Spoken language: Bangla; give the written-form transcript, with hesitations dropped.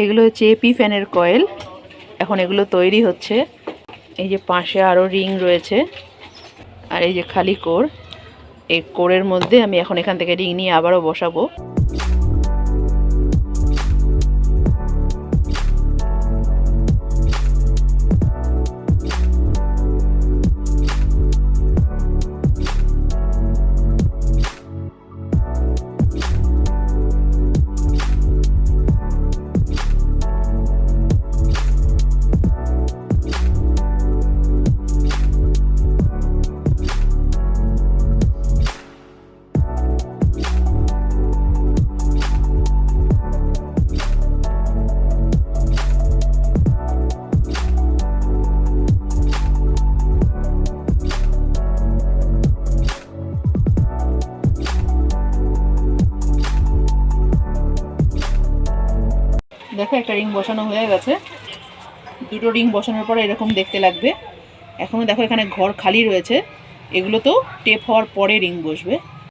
এগুলো হচ্ছে এপি ফ্যানের কয়েল। এখন এগুলো তৈরি হচ্ছে। এই যে পাশে আরও রিং রয়েছে, আর এই যে খালি কোর। এই কোরের মধ্যে আমি এখন এখান থেকে রিং নিয়ে আবারও বসাবো। দেখো একটা রিং বসানো হয়ে গেছে। দুটো রিং বসানোর পরে এরকম দেখতে লাগবে। এখনও দেখো এখানে ঘর খালি রয়েছে, এগুলো তো টেপ হওয়ার পরে রিং বসবে।